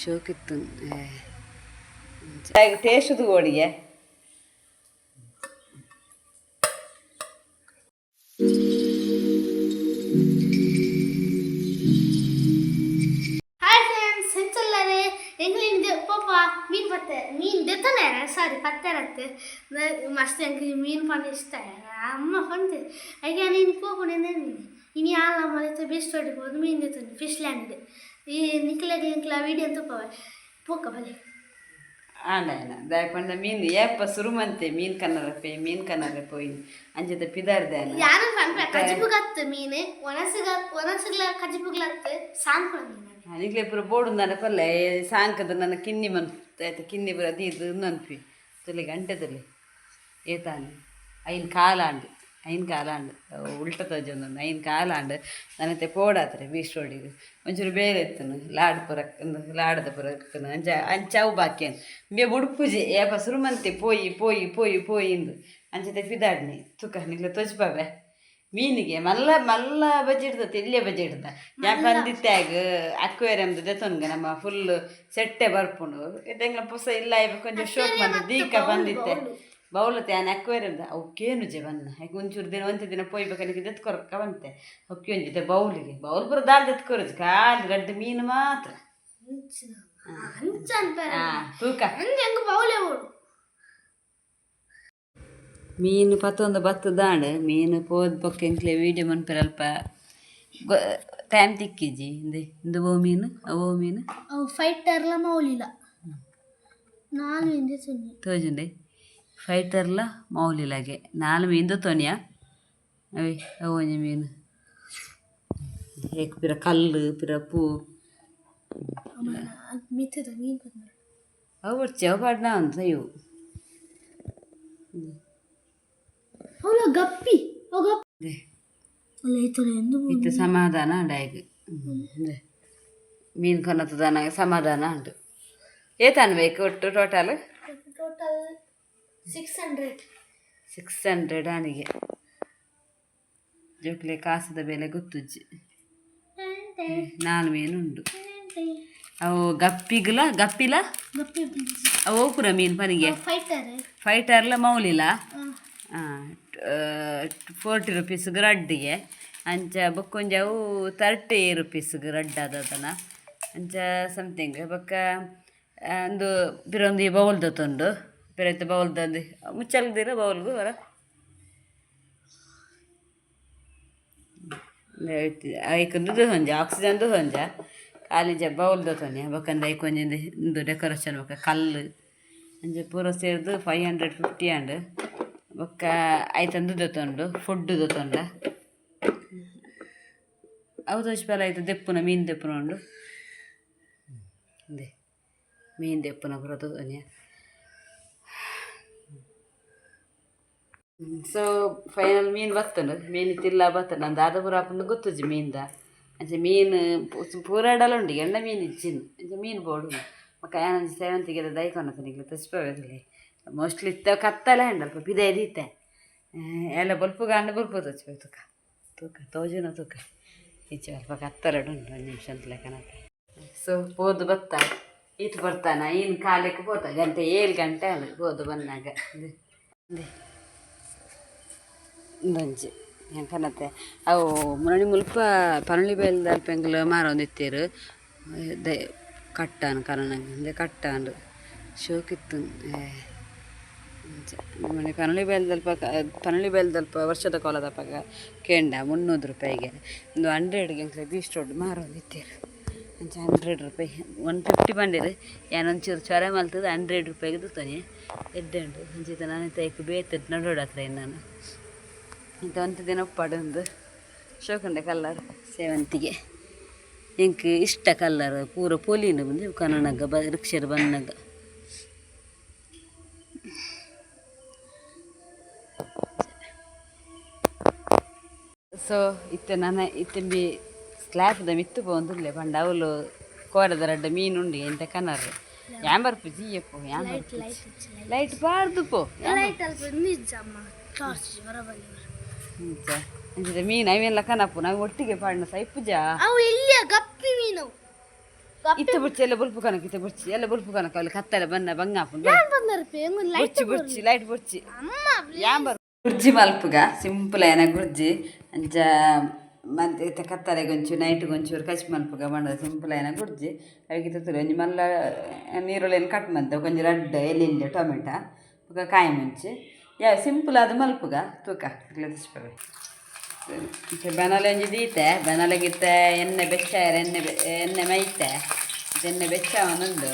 ಶೋಕಿತ್ತು taste ಓಡಿಗೆ ಮೀನು ಪತ್ತೆ ಮೀನು ದೆತ್ತನೆ ಸಾರಿ ಪತ್ತೆರತ್ತೆ ಮಸ್ತ್ ಎಂಕ್ ಮೀನು ಪಂಡ ಇಷ್ಟ ಅಮ್ಮ ಪಂತೆ ಹಾಗೆ ನೀನು ಪೋಪುಣೆ ಇನಿ ಆಲ ಮಲೈತೆ ಬೆಸ್ಟ್ ಹೊಡಿಬೋದು ಮೀನು ದೆತ್ತನೆ ಫಿಶ್ ಲ್ಯಾಂಡ್ ಈ ನಿಕ್ಲೆಗೆ ಇಂಕ್ಲ ವೀಡಿಯೋ ತುಪ್ಪವ ಪೋಕ ಬಲೆ ಆಂಡಾಯನ ದಾಯಪಂಡ ಮೀನು ಏಪ ಸುರುಮಂತೆ ಮೀನು ಕನ್ನರ ಪೋಯಿ ಅಂಜದ ಪಿದಾರ್ದೆ ಯಾರು ಕಜಿಪುಗತ್ತು ಮೀನು ಒಣಸಿಗ್ಲ ಕಜಿಪುಗ್ಲತ್ತು ಸಾಂಕುಳ ಮೀನು ನಿಕ್ಲೆ ಪೂರ ಬೋಡು ನನ್ನ ಪಲ್ಲೆ ಸಾಂಕದ ನನ್ನ ಕಿನ್ನಿ ಮನ್ಪು ಕಿನ್ನಿ ಪೂರ ಅದು ನನ್ಪಿ ತುಲೆ ಗಂಟೆದಲ್ಲಿ ಏತಾನೆ ಐನ್ ಕಾಲಾಂಡು ಉಲ್ಟ ತೋಜೊಂದು ಐನ್ ಕಾಲಾಂಡು ನನ್ನತ್ತೆ ಪೋಡಾತ್ರೆ ಬೀಚ್ ರೋಡಿಗೆ ಒಂಚೂರು ಬೇರೆ ಎತ್ತನು ಲಾಡದ ಪುರ ಎತ್ತನು ಅಂಚಾವು ಬಾಕಿಯನ್ ಬೇ ಬುಡುಪುಜಿ ಏಪ ಸುರುಮಂತೆ ಪೋಯಿ ಇಂದು ಅಂಚತೆ ಪಿದಾಡ್ನಿ ತುಕ ನಿಕ್ಲೆ ತೋಜ್ಪಾಬೆ ಮೀನಿಗೆ ಮಲ್ಲ ಬಜ್ಜಿ ಇಡ್ತದೆ ಇಲ್ಲೇ ಬಜ್ಜಿ ಇಡ್ದ ಯಾಕೆ ಬಂದಿತ್ತಾಗ ಅಕ್ವೇರಿಯಮ್ದು ದೆತೊನ್ಗ ನಮ್ಮ ಫುಲ್ ಸೆಟ್ಟೆ ಬರ್ಪುಂಡು ಇದಂಗ್ಲ ಪುಸ ಇಲ್ಲ ಕೊಂಚ ಶೋಕ್ ಬಂದ ದೀಕ ಬಂದಿತ್ತೆ ಬೌಲತ್ತೆ ಆನೆ ಅಕ್ವೇರಿಯಮ್ದ ಅವಕ್ಕೇನು ಜೆ ಬನ್ನ ಯಾಕೆ ಒಂಚೂರು ದಿನ ಒಂದು ದಿನ ಪೋಯ್ಬೇಕನಿಗೆ ದೆತ್ಕೊರಕ್ಕ ಬಂತೆ ಅವಕ್ಕೆ ಒಂದಿದೆ ಬೌಲ್ ಪುರ ದಾಲ್ ದೆತ್ಕೊರಜ್ ಕಾಲು ಗಡ್ಡೆ ಮೀನು ಮಾತ್ರ ತೂಕ ಮೀನು ಪತ್ತೊಂದು ಬತ್ತದಾಂಡು ಮೀನು ಪೋದ್ ಪೊಕ್ಕೆಂಕ್ಲೆ ವೀಡಿಯೋ ಮನ್ಪೆರ್ ಅಲ್ಪ ಟೈಮ್ ತಿಕ್ಕಿಜಿ ಇಂದು ಓ ಮೀನು ಅವೋ ಮೀನು ಅವು ಫೈಟರ್ಲ ಮೌಲಿಲ ತೋಜುಂಡೆ ಫೈಟರ್ಲ ಮೌಲಿಲಾಗೆ ನಾಲ್ ಮೀನು ತೊನಿಯ ಅವೇ ಅವೋಂಜಿ ಮೀನು ಏಕ್ ಪಿರ ಕಲ್ಲು ಪಿರ ಪೂ ಅವು ಬರ್ಚೆ ಅವು ಪಾಡ್ನ ಅಂತ ಇವು ಇತ್ತು ಸಮಾಧಾನ ಉಂಡಾಯ್ತು ಮೀನು ಕೊನತದಾನ ಸಮಾಧಾನ ಉಂಟು ಏತಾನು ಬೇಕು ಒಟ್ಟು ಟೋಟಲ್ 600 ಆನಿಗೆ ಜೋಕ್ಲೆ ಕಾಸದ ಬೆಲೆ ಗೊತ್ತುಜ್ಜಿ 4 ಮೀನು ಉಂಡು ಅವು ಗಪ್ಪಿಲ ಅವು ಪುರ ಮೀನು ಪನಿಗೆ ಫೈಟರ್ಲ ಮೌಲಿಲ 40 ರೂಪೀಸ್ಗೆ ರಡ್ಡಿಗೆ ಅಂಚ ಬೊಕ್ಕೊಂಜವು 30 ರೂಪೀಸ್ಗೆ ರಡ್ಡ್ ಆದದನ ಅಂಚ ಸಮಥಿಂಗ್ ಬೊಕ್ಕ ಒಂದು ಪಿರೊಂದು ಬೌಲ್ ದೊತ್ತುಂಡು ಪಿರೈತ ಬೌಲ್ ದಂದು ಮುಚ್ಚಲ್ದಿರ ಬೌಲ್ಗು ಹೊರ ಐಕೊಂದು ಹೊಂಜ ಆಕ್ಸಿಜನ್ದು ಹೊಂಜ ಕಾಲಿಂಚ ಬೌಲ್ ದೊತ್ತೊಂಡೆ ಬೊಕ್ಕಂದ ಐಕೊಂಜಿ ಇಂದು ಡೆಕೋರೇಷನ್ ಬೊಕ್ಕ ಕಲ್ಲು ಅಂಚ ಪೂರ ಸೇರ್ದು 550 ಅಂಡ್ ಬೊಕ್ಕ ಐತಂದು ದೊತ್ತೊಂಡು ಫುಡ್ ದೊತ್ತೊಂಡ ಅವು ತೋಚ್ಪಲ ಐತೆ ದೆಪ್ಪುನ ಮೀನು ದೆಪ್ಪುನ ಉಂಡು ಮೀನು ದೆಪ್ಪುನ ಪೂರ ತೋನಿಯ ಸೊ ಫೈನಲ್ ಮೀನು ಬತ್ತಂಡು ಮೀನು ತಿಲ್ಲ ಬತ್ತಂಡು ಅಂದ ಅದು ಪೂರ ಆಪಂದು ಗೊತ್ತುಜಿ ಮೀನ್ದ ಅಂಚೆ ಮೀನು ಪೂರಾಡಲ ಉಂಡು ಎಂಡ ಮೀನು ಇಜ್ಜಿನ ಅಂಚೆ ಮೀನು ಬೋಡು ಮಕ್ಕ ಏನಂಚ ಸೇವಂತಿಗೆ ದೈಕೊನತನಿಗೆ ತಚ್ಪೋದಿಲ್ಲ ಮೋಸ್ಟ್ಲಿ ಇತ್ತ ಕತ್ತಲೆ ಹಂಡಲ್ಪ ಪಿದೆ ದೀತೆ ಎಲ್ಲ ಬಲ್ಪು ಗಾಂಡ ಬಲ್ಪು ತೋಚ್ಬೇಕು ತೂಕ ತೋಜುನ ತೂಕ ಈಚೆ ಅಲ್ಪ ಕತ್ತಲಡು ಉಂಟು 1 ನಿಮಿಷ ಅಂತ ಲೆಕ್ಕನಕ ಸೊ ಪೋದು ಬತ್ತ ಇಟ್ಟು ಬರ್ತಾನ ಇನ್ನು ಕಾಲಕ್ಕೆ ಪೋತ ಗಂಟೆ 7 ಗಂಟೆ ಅಲ್ಲ ಪೋದು ಬಂದಾಗ ಒಂಜಿ ಯಾಕನತ್ತೆ ಅವು ಮುನಣಿ ಮುಲ್ಪ ಪನಳಿ ಬೇಲ್ದ ಅಲ್ಪೆಂಗ್ಲು ಮಾರೊಂದಿತ್ತೀರು ಕಟ್ಟಾನು ಕನ್ನಡ ಕಟ್ಟಾಂಡು ಶೋಕಿತ್ತು ಮನೆ ಪನಳಿ ಬೇಲ್ದಲ್ಪ ವರ್ಷದ ಕಾಲದಪ್ಪ ಕೇಂಡ 300 ರೂಪಾಯಿಗೆ ಒಂದು 100ಗೆ ಬೀಚ್ ರೋಡ್ ಮಾರೊಂದಿತ್ತೀರು ಅಂಚ 100 ರೂಪಾಯಿ 150 ಬಂದಿರು ಏನೊಂಚೂರು ಚೊರೆ ಮಲ್ತದ 100 ರೂಪಾಯಿಗೆ ದೂತಾನೆ ಎಡ್ಡುಂಡು ಅಂಚಿತ ನಾನು ತೈಕು ಬೇತದ್ದು ನಡೋಡತ್ರ ನಾನು ಇಂಥ ಒಂದು ದಿನ ಪಡೊಂದು ಶೋಕಂಡೆ ಕಲ್ಲರ್ ಸೇವಂತಿಗೆ ಎಂಕ್ ಇಷ್ಟ ಕಲ್ಲರ್ ಪೂರ ಪೋಲಿನ ಬಂದು ಕನ್ನಡಗ ರಿಕ್ಷರ್ ಬನ್ನಗ ಸೊ ಇತ್ತಂಬಿ ಸ್ಲ್ಯಾಪ್ದ ಮಿತ್ತು ಪೋಂದುಲ್ಲೆ ಪಂಡ ಅವಳು ಕೋರದ ರಡ್ಡ ಮೀನುಂಡಿ ಎಂತ ಕನ್ನರ್ ಯಾಂಬರ್ಪು ಜಿಯಪ್ಪು ಯಾಂಬರ್ಪು ಲೈಟ್ ಪಾರ್ದು ಪೋ ಮೀನು ಅವೆಲ್ಲ ಕನಪು ನಾವು ಒಟ್ಟಿಗೆ ಪಾಡಿನ ಸೈಪುಜ ಅವು ಇಲ್ಲಿಯ ಗಪ್ಪಿ ಮೀನು ಇತ್ತು ಬುರ್ಚಿ ಎಲ್ಲ ಬುಲ್ಪು ಕನಕ ಇತ್ತು ಬುರ್ಚಿ ಎಲ್ಲ ಬುಲ್ಪು ಕನಕ ಅಲ್ಲಿ ಕತ್ತಲೆ ಬನ್ನ ಬಂಗಾಪುಂಡು ಬುರ್ಚಿ ಬುರ್ಚಿ ಲೈಟ್ ಬುರ್ಚಿ ಯಾಂಬರ್ ಗುರ್ಜಿ ಮಲ್ಪುಗ ಸಿಂಪಲ್ ಏನ ಗುರ್ಜಿ ಅಂಚ ಮತ್ತೆ ಕತ್ತಲೆ ಗೊಂಚು ನೈಟ್ ಗೊಂಚೂರು ಕಚ್ ಮಲ್ಪುಗ ಮಾಡೋದು ಸಿಂಪಲ್ ಏನ ಗುರ್ಜಿ ಅದಕ್ಕೆ ತುತ್ತೂರು ಒಂಜಿ ಮಲ್ಲ ನೀರುಳ್ಳಿಯನ್ನು ಕಟ್ ಮಾಡ್ತೇವೆ ಕೊಂಚ ರಡ್ಡು ಎಲ್ಲಿಂಡೆ ಟೊಮೆಟೊ ಬೊಕ ಕಾಯಿ ಮುಂಚಿ ಯಾವ ಸಿಂಪಲ್ ಆದ ಮಲ್ಪುಗ ತೂಕ ತಿಸ್ಪವೆ ಬೆನಲೆ ಒಂಜಿ ದೀತೆ ಬೆನಲೆಗಿತ್ತೆ ಎಣ್ಣೆ ಬೆಚ್ಚಾಯರ ಎಣ್ಣೆ ಮೈತೆ ಎಣ್ಣೆ ಬೆಚ್ಚವನುಂಡು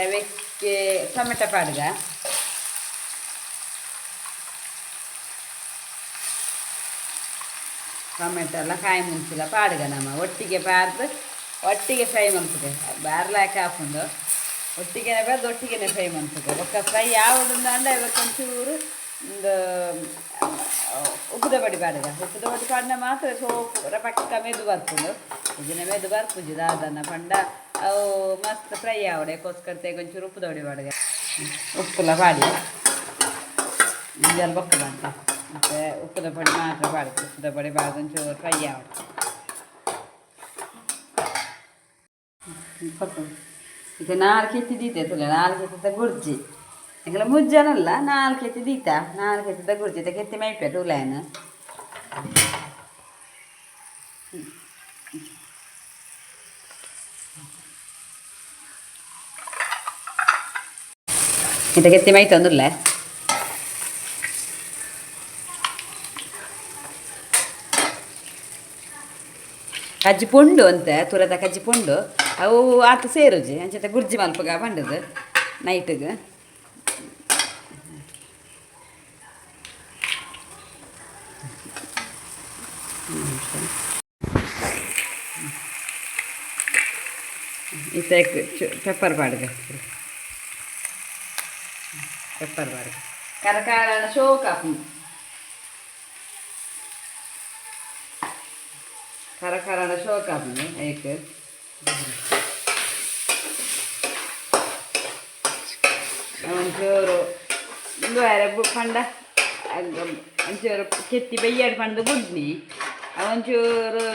ಅದಕ್ಕೆ ಟೊಮೆಟೊ ಪಾಡ್ಗ ಟೊಮೆಟೊ ಎಲ್ಲ ಕಾಯಿ ಮುಂಚಿಲ್ಲ ಪಾಡ್ಗ ನಮ್ಮ ಒಟ್ಟಿಗೆ ಪಾರ್ದು ಒಟ್ಟಿಗೆ ಫ್ರೈ ಮಾಡ್ತದೆ ಬಾರ್ಲಾಕ ಹಾಕೊಂಡು ಒಟ್ಟಿಗೆನೆ ಬಾರ್ದು ಒಟ್ಟಿಗೆನೆ ಫ್ರೈ ಮಾಡ್ತದೆ ಒಕ್ಕ ಫ್ರೈ ಯಾವುದು ಅಂದ್ರೆ ಇವತ್ತೊಂಚೂರು ಒಂದು ಉಪ್ಪುದ ಬಡಿ ಪಾಡ್ಗ ಉಪ್ಪುದ ಬಡಿ ಪಾಡಿನ ಮಾತ್ರ ಸೋಪು ಪಕ್ಕ ಮೆದು ಬರ್ಕೊಂಡು ಇದನ್ನ ಮೆದು ಬರ್ಪುಜಿದ ಅದನ್ನು ಪಂಡ ಅವು ಮಸ್ತ್ ಫ್ರೈ ಆವಡೆ ಕೋಸ್ಕರ ಒಂಚೂರು ಉಪ್ಪು ದೊಡಿ ಬಾಡಿಗೆ ಉಪ್ಪುಲ ಪಾಡಿ ಇಂಜಲ್ ಬೊಕ್ಕ ಬಂತ ಮತ್ತು ಉಪ್ಪುದ ಪೊಡಿ ಮಾತ್ರ ಪಾಡಿ ಉಪ್ಪುದ ಪೊಡಿ ಬಾಡಿದ ಒಂಚೂರು ಫ್ರೈ ಆವಡೆ ಇದು 4 ಕೆತ್ತಿ ದೀತೆ ತುಲೆ 4 ಕೆತ್ತಿದ ಗುರ್ಜಿ ಈಗೆಲ್ಲ ಮುಜ್ಜನಲ್ಲ 4 ಕೆತ್ತಿ ದೀತ 4 ಕೆತ್ತಿದ ಗುರ್ಜಿ ಕೆತ್ತಿ ಮೈಪೆ ತುಲೇನು ಇದು ಕೆತ್ತಿ ಮೈ ತಂದುಲ್ಲ ಕಜ್ಜಿ ಪುಂಡು ಅಂತೆ ತುರದ ಕಜ್ಜಿ ಪುಂಡು ಅವು ಆತ ಸೇರುಜಿ ಅಂಚೆ ಗುರ್ಜಿ ಮಲ್ಪಗ ಬಂಡದು ನೈಟ್ಗೆ ಇತ್ತೆ ಪೆಪ್ಪರ್ ಪಾಡ್ಗ ಪೆಪ್ಪರ್ ಪಾಡ್ಗ ಕರಕಾರಣ ಶೋಕಾಪು ಕರಕಾರಣ ಶೋಕಾಪು ಏಕ್ ಒಂಚೂರು ಒಂದುವರೆ ಪಂಡ ಒಂಚೂರು ಕೆತ್ತಿ ಬೆಯ್ಯಾಡು ಪಂಡು ಬುಡ್ನಿ ಒಂಚೂರು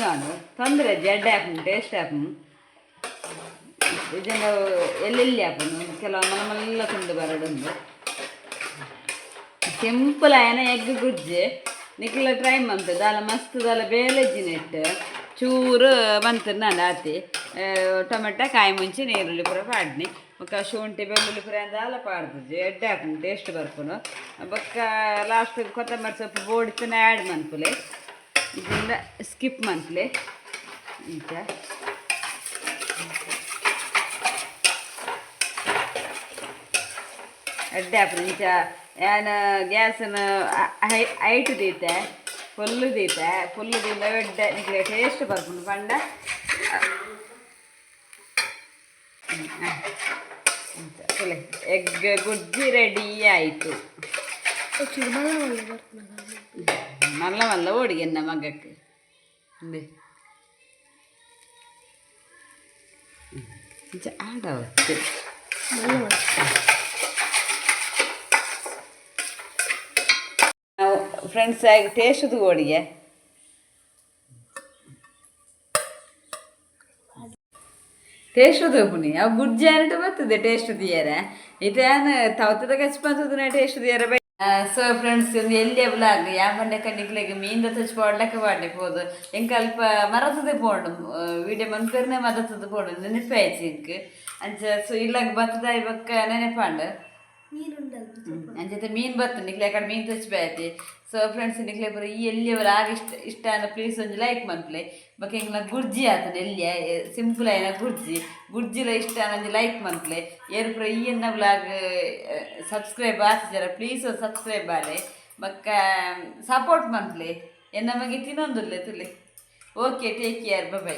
ನಾನು ತೊಂದರೆ ಜಡ್ಡೆ ಹಾಕು ಟೇಸ್ಟ್ ಹಾಕು ಇದನ್ನು ಎಲ್ಲೆಲ್ಲಿ ಹಾಕೋನು ಕೆಲವು ಮಲ್ಲ ತುಂಡು ಬರಡುಂದು ಸಿಂಪಲ್ ಆಯನ ಎಗ್ ಗುಜ್ಜೆ ನಿಕ್ಲ ಟ್ರೈ ಮಾಡ್ತದೆ ದಾಲ ಮಸ್ತ್ ದಾಲ ಬೇಲೆಜ್ಜಿ ನೆಟ್ಟು ಚೂರು ಬಂತು ನಾನು ಆತಿ ಟೊಮೆಟೊ ಕಾಯಿ ಮುಂಚೆ ನೀರುಳ್ಳಿ ಪೂರ ಪಾಡ್ನಿ ಬೊಕ್ಕ ಶುಂಠಿ ಬೆಳ್ಳುಳ್ಳಿ ಪೂರ ದಾಲ ಪಾಡ್ದು ಎಡ್ಡೆ ಹಾಕೊಂಡು ಟೇಸ್ಟ್ ಬರ್ಕೊಂಡು ಬೊಕ್ಕ ಲಾಸ್ಟ್ ಕೊತ್ತಂಬರಿ ಸೊಪ್ಪು ಬೋಡಿತನ ಆ್ಯಡ್ ಮನ್ಪುಲೆ ಇದರಿಂದ ಸ್ಕಿಪ್ ಮನ್ಪುಲೆ ಇಂತ ಅಡ್ಡೆ ಹಾಕ್ರಿ ಇಂಚ ಏನು ಗ್ಯಾಸನ್ನ ಹೈಟ್ ದೀತೆ ಫುಲ್ಲು ದೀತೆ ಫುಲ್ಲು ದಿಂದ ಎಡ್ಡೆ ನಿಮಗೆ ಟೇಸ್ಟ್ ಬರ್ಕೊಂಡು ಪಂಡ ಎಗ್ ಗುಜ್ಜಿ ರೆಡಿ ಆಯಿತು ಮಲ್ಲ ಮಲ್ಲ ಓಡಿಗೆ ನನ್ನ ಮಗಕ್ಕೆ ಆಡವತ್ತು ನಾವು ಫ್ರೆಂಡ್ಸ್ ಆಗಿ ಟೇಸ್ಟ್ದು ಓಡಿಗೆ ಟೇಸ್ಟ್ದು ಪುನಿ ಅವು ಗುಜ್ಜಿ ಅನ್ನಟ್ಟು ಬರ್ತದೆ ಟೇಸ್ಟ್ ದಿಯರ ಇದೇನು ತವತದ ಕಚ್ಚಿ ಬಂತದ ಟೇಸ್ಟ್ ದಿಯರ ಬೈ ಸೊ ಫ್ರೆಂಡ್ಸ್ ಒಂದು ಎಲ್ಲಿ ಬ್ಲಾಗ್ ಯಾವ ಬಂಡೆ ಕಣ್ಣಿಕ್ಲೆಗೆ ಮೀನ್ದ ತಚ್ಚಿ ಪಾಡ್ಲಕ್ಕೆ ಪಾಡ್ಲಿಕ್ಕೆ ಹೋದು ಎಂಕ ಅಲ್ಪ ಮರತದೆ ಪೋಡು ವಿಡಿಯೋ ಮನ್ಕರ್ನೆ ಮರತದ ಪೋಡು ನೆನಪಾಯ್ತು ಇಂಕ್ ಅಂಚ ಸೊ ಇಲ್ಲಾಗ ಬತ್ತದ ಇವಕ್ಕ ನೆನಪಾಂಡು ಅಂಚೆ ಮೀನು ಬರ್ತದೆ ನಿಕ್ಲೆ ಕಡೆ ಮೀನು ತಚ್ಚಿಬಾಯ್ತಿ ಸೊ ಫ್ರೆಂಡ್ಸ್ ನಿಕ್ಲೆ ಬರೋ ಈ ಎಲ್ಲಿಯವರ ಆಗ ಇಷ್ಟ ಅನ್ನ ಪ್ಲೀಸ್ ಒಂದು ಲೈಕ್ ಮನ್ಪ್ಲೆ ಬಕ್ಕೆ ಹಿಂಗೆ ನಾ ಗುರ್ಜಿ ಆತನ ಎಲ್ಲಿಯ ಸಿಂಪಲ್ ಆಯ್ನ ಗುರ್ಜಿಲ ಇಷ್ಟ ಅನ್ನೊಂದು ಲೈಕ್ ಮನ್ಪ್ಲೆ ಏರು ಪುರ ಈ ಎನ್ನ ಬ್ಲಾಗ್ ಸಬ್ಸ್ಕ್ರೈಬ್ ಆಗ್ತಿದಾರ ಪ್ಲೀಸ್ ಸಬ್ಸ್ಕ್ರೈಬ್ ಆಲೆ ಬಕ್ಕ ಸಪೋರ್ಟ್ ಮನ್ಪ್ಲೆ ಎನ್ನ ಮಗೆ ತಿನ್ನೊಂದುಲ್ಲೆ ತುಲೆ ಓಕೆ ಟೇಕ್ ಕೇರ್ ಬೈ